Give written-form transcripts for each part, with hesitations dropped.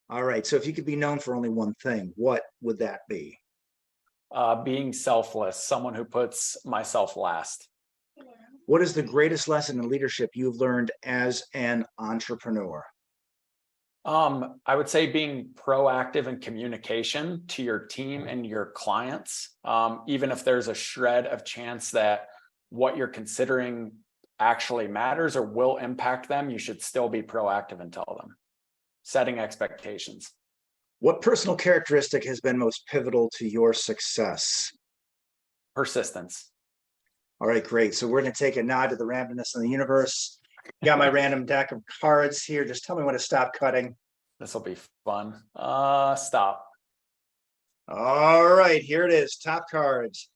All right. So if you could be known for only one thing, what would that be? Being selfless, someone who puts myself last. What is the greatest lesson in leadership you've learned as an entrepreneur? I would say being proactive in communication to your team and your clients, even if there's a shred of chance that what you're considering actually matters or will impact them, you should still be proactive and tell them. Setting expectations. What personal characteristic has been most pivotal to your success? Persistence. All right, great. So we're going to take a nod to the randomness of the universe. Got my random deck of cards here. Just tell me when to stop cutting. This will be fun. Stop. All right, here it is. Top cards.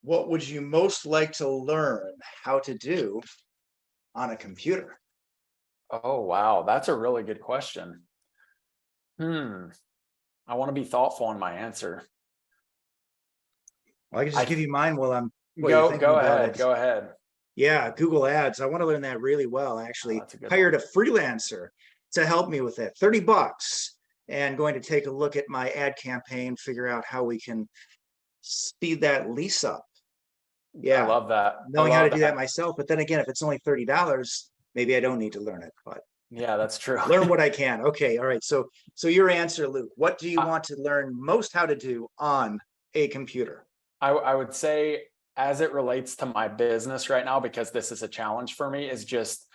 What would you most like to learn how to do on a computer? Oh, wow. That's a really good question. I want to be thoughtful in my answer. Well, I can just give you mine while you're Go thinking about ahead. it. Go ahead. Yeah, Google Ads. I want to learn that really well. I actually That's a good hired one. a freelancer to help me with that. $30 and going to take a look at my ad campaign, figure out how we can speed that lease up. I love that. Knowing how to do that myself. But then again, if it's only $30, maybe I don't need to learn it, but yeah, that's true. learn what I can. Okay. All right. So your answer, Luke, what do you want to learn most how to do on a computer? I would say, as it relates to my business right now, because this is a challenge for me, is just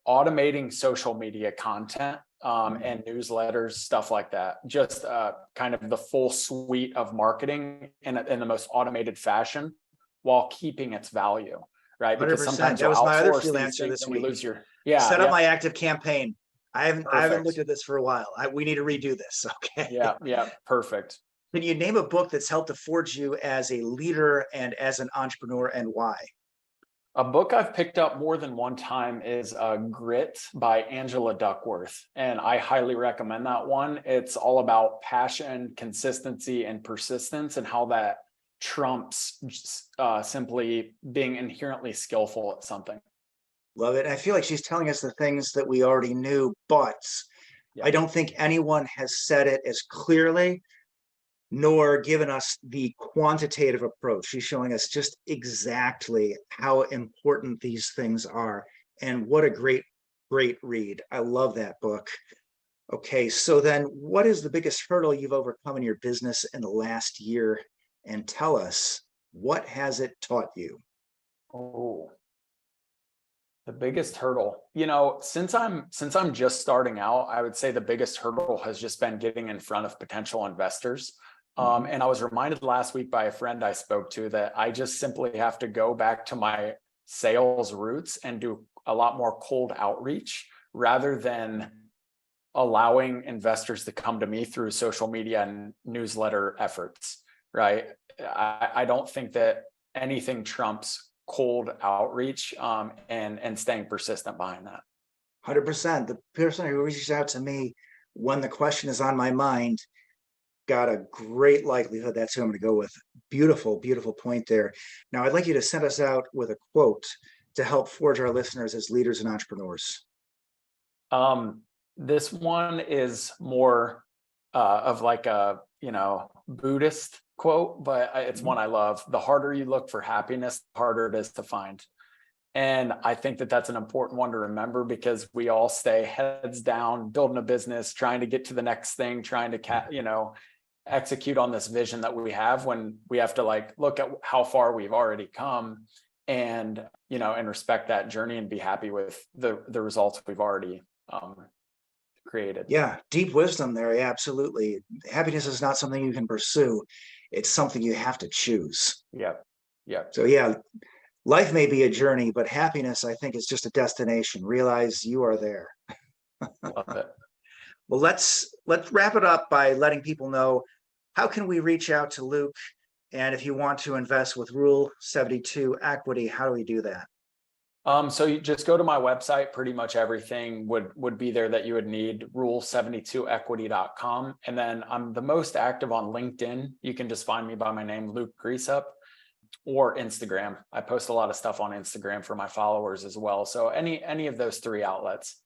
automating social media content and newsletters, stuff like that. Just kind of the full suite of marketing in the most automated fashion while keeping its value, right? Because 100%. sometimes That was my other outsource these freelancer things this and you week. lose your Set up my active campaign. I haven't Perfect. looked at this for a while. We need to redo this. Okay. Yeah, perfect. Can you name a book that's helped to forge you as a leader and as an entrepreneur, and why? A book I've picked up more than one time is Grit by Angela Duckworth, and I highly recommend that one. It's all about passion, consistency, and persistence, and how that trumps simply being inherently skillful at something. Love it. I feel like she's telling us the things that we already knew, but I don't think anyone has said it as clearly nor given us the quantitative approach. She's showing us just exactly how important these things are. And what a great read. I love that book. Okay, so then what is the biggest hurdle you've overcome in your business in the last year? And tell us, what has it taught you? Oh, the biggest hurdle, since I'm just starting out, I would say the biggest hurdle has just been getting in front of potential investors. And I was reminded last week by a friend I spoke to that I just simply have to go back to my sales roots and do a lot more cold outreach rather than allowing investors to come to me through social media and newsletter efforts, right? I don't think that anything trumps cold outreach and staying persistent behind that. 100%. The person who reaches out to me when the question is on my mind got a great likelihood that's who I'm going to go with. Beautiful, beautiful point there. Now, I'd like you to send us out with a quote to help forge our listeners as leaders and entrepreneurs. This one is more of like a, Buddhist quote, but it's one I love. The harder you look for happiness, the harder it is to find. And I think that that's an important one to remember because we all stay heads down, building a business, trying to get to the next thing, trying to, execute on this vision that we have, when we have to look at how far we've already come and, and respect that journey and be happy with the results we've already created. Yeah, deep wisdom there. Yeah, absolutely. Happiness is not something you can pursue. It's something you have to choose. Yeah. So yeah, life may be a journey, but happiness, I think, is just a destination. Realize you are there. Love it. Well, let's wrap it up by letting people know, how can we reach out to Luke? And if you want to invest with Rule 72 equity, how do we do that? So you just go to my website. Pretty much everything would be there that you would need, rule72equity.com. And then I'm the most active on LinkedIn. You can just find me by my name, Luke Grieshop, or Instagram. I post a lot of stuff on Instagram for my followers as well. So any of those three outlets.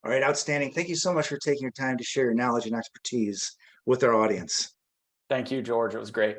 All right, outstanding. Thank you so much for taking your time to share your knowledge and expertise with our audience. Thank you, George. It was great.